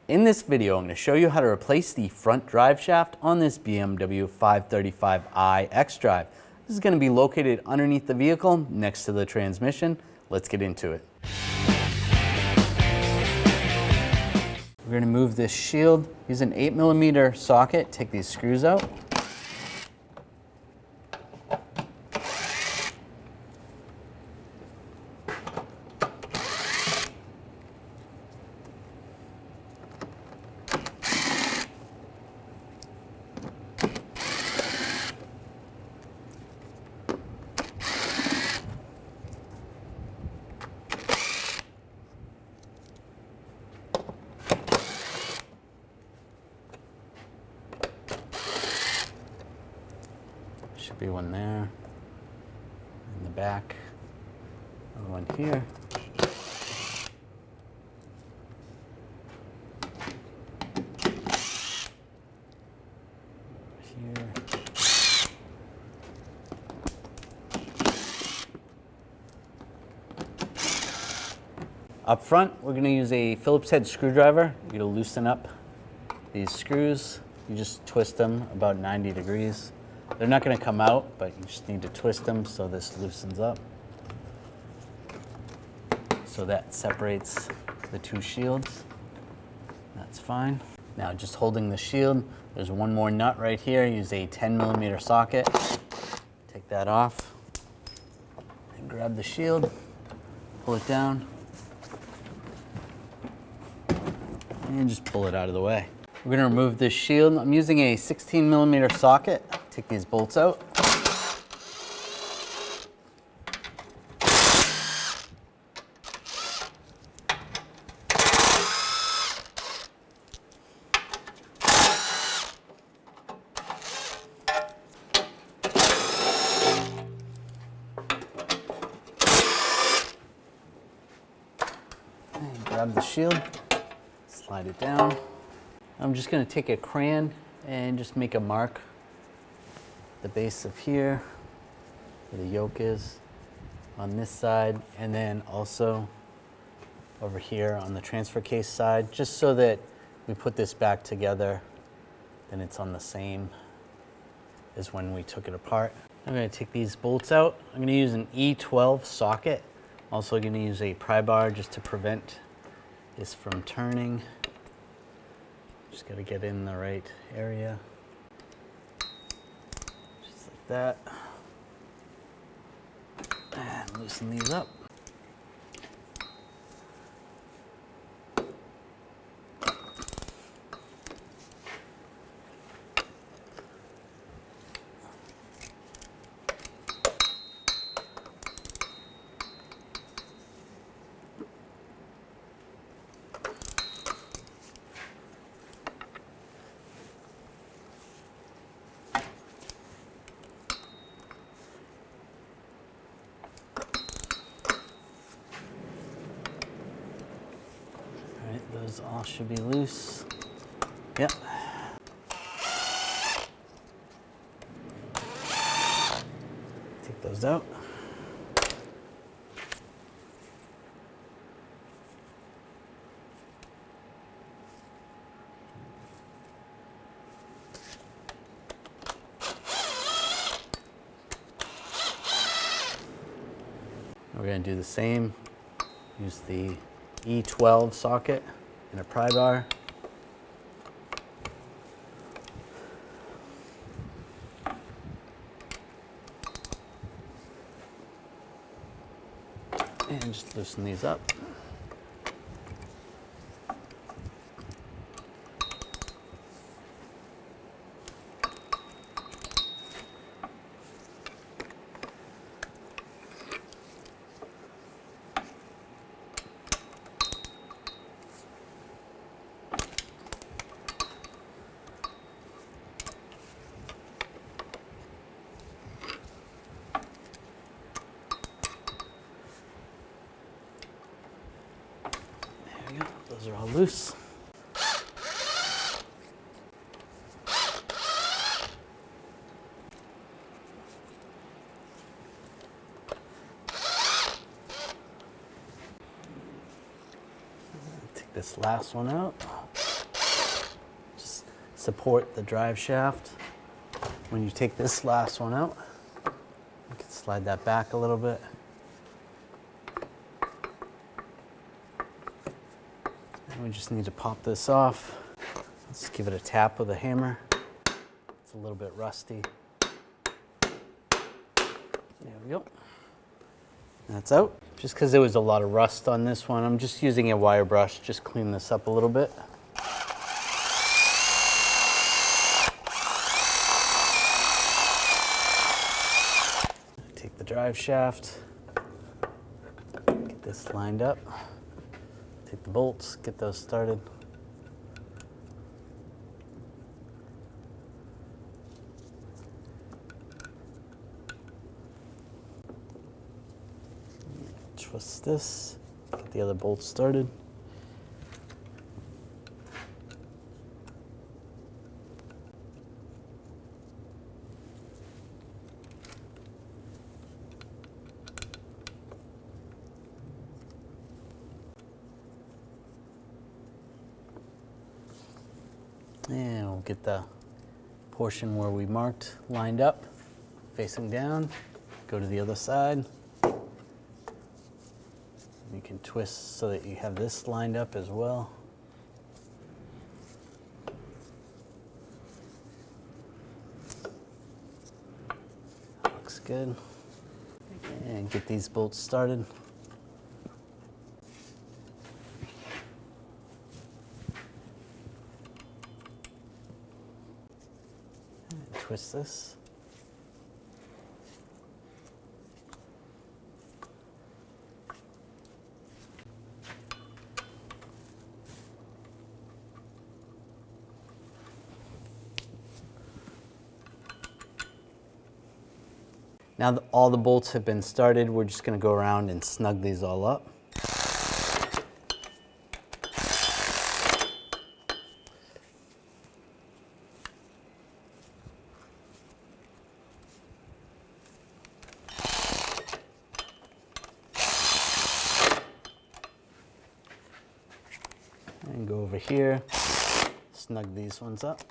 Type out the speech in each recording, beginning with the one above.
In this video, I'm going to show you how to replace the front drive shaft on this BMW 535i xDrive. This is going to be located underneath the vehicle next to the transmission. Let's get into it. We're going to move this shield. Use an 8mm socket. Take these screws out. Should be one there, in the back, another one here. Here. Up front, we're going to use a Phillips head screwdriver. You're going to loosen up these screws. You just twist them about 90 degrees. They're not going to come out, but you just need to twist them so this loosens up. So that separates the two shields. That's fine. Now just holding the shield, there's one more nut right here. Use a 10mm socket. Take that off. And grab the shield, pull it down, and just pull it out of the way. We're going to remove this shield. I'm using a 16mm socket. Take these bolts out. And grab the shield, slide it down. I'm just going to take a crayon and just make a mark the base of here where the yoke is on this side, and then also over here on the transfer case side, just so that we put this back together and it's on the same as when we took it apart. I'm going to take these bolts out. I'm going to use an E12 socket. Also going to use a pry bar just to prevent this from turning. Just got to get in the right area. That, and loosen these up. Those all should be loose. Yep. Take those out. We're going to do the same. Use the E12 socket and a pry bar. And just loosen these up. Those are all loose. Take this last one out. support the drive shaft. When you take this last one out, you can slide that back a little bit. And we just need to pop this off. Let's give it a tap with a hammer. It's a little bit rusty. There we go. That's out. Just because there was a lot of rust on this one, I'm just using a wire brush, just clean this up a little bit. Take the drive shaft, get this lined up, take the bolts, get those started. Twist this, get the other bolts started. And we'll get the portion where we marked lined up, facing down, go to the other side. You can twist so that you have this lined up as well. Looks good. And get these bolts started. And twist this. Now that all the bolts have been started, we're just going to go around and snug these all up. And go over here, snug these ones up.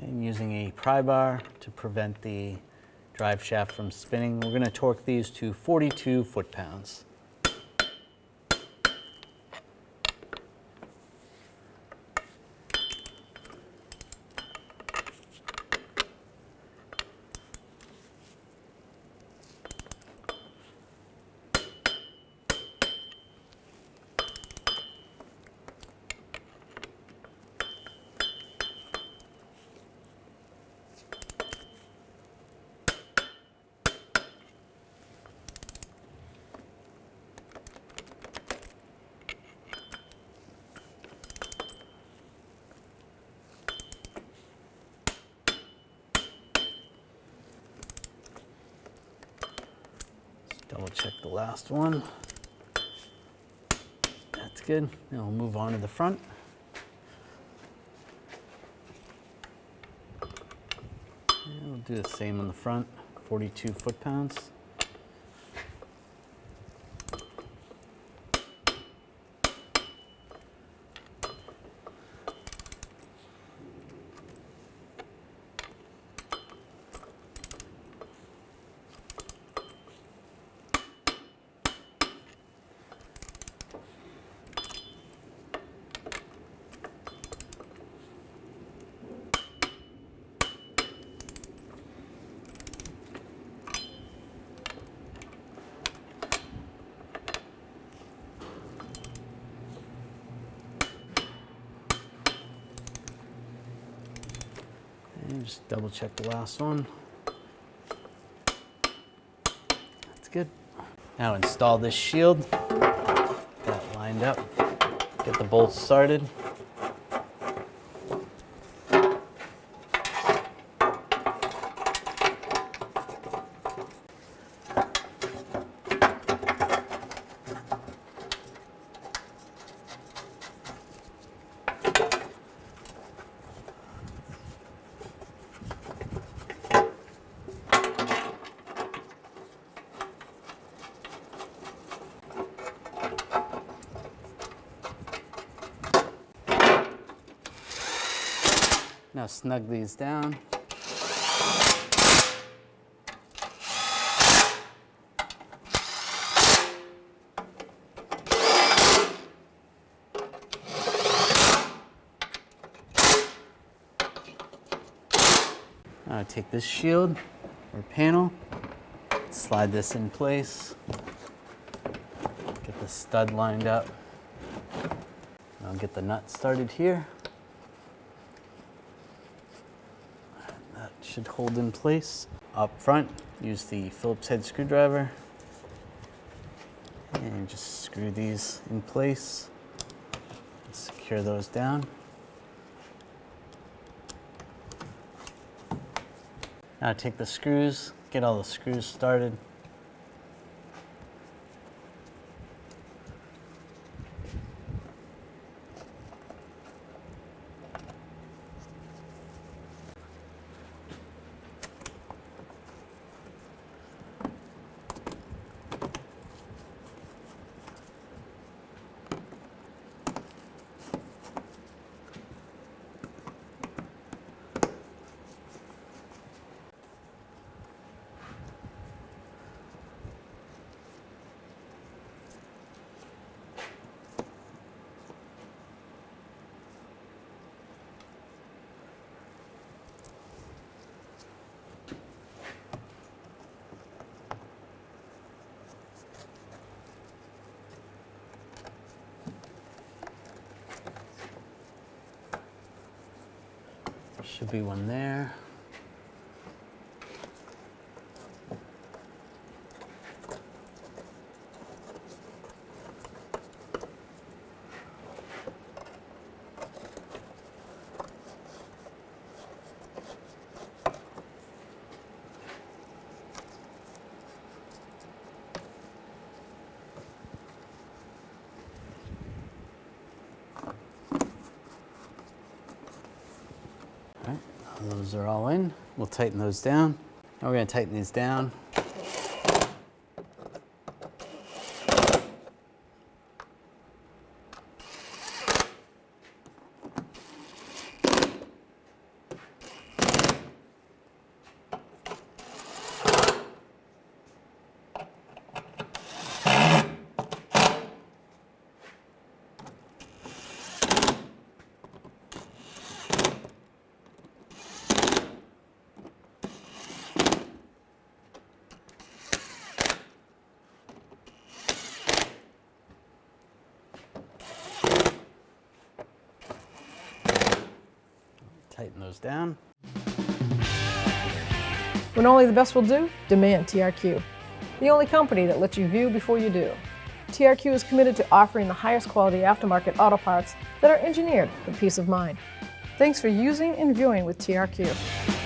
And using a pry bar to prevent the drive shaft from spinning, we're going to torque these to 42 foot-pounds. Double check the last one. That's good. Now we'll move on to the front. And we'll do the same on the front, 42 foot-pounds. And just double check the last one. That's good. Now install this shield. Get that lined up. Get the bolts started. Now snug these down. Now take this shield or panel, slide this in place, get the stud lined up. I'll get the nut started here. That should hold in place. Up front, use the Phillips head screwdriver and just screw these in place. Secure those down. Now take the screws, get all the screws started. Should be one there. Those are all in. We'll tighten those down. Now we're going to tighten these down. Tighten those down. When only the best will do, demand TRQ. The only company that lets you view before you do. TRQ is committed to offering the highest quality aftermarket auto parts that are engineered for peace of mind. Thanks for using and viewing with TRQ.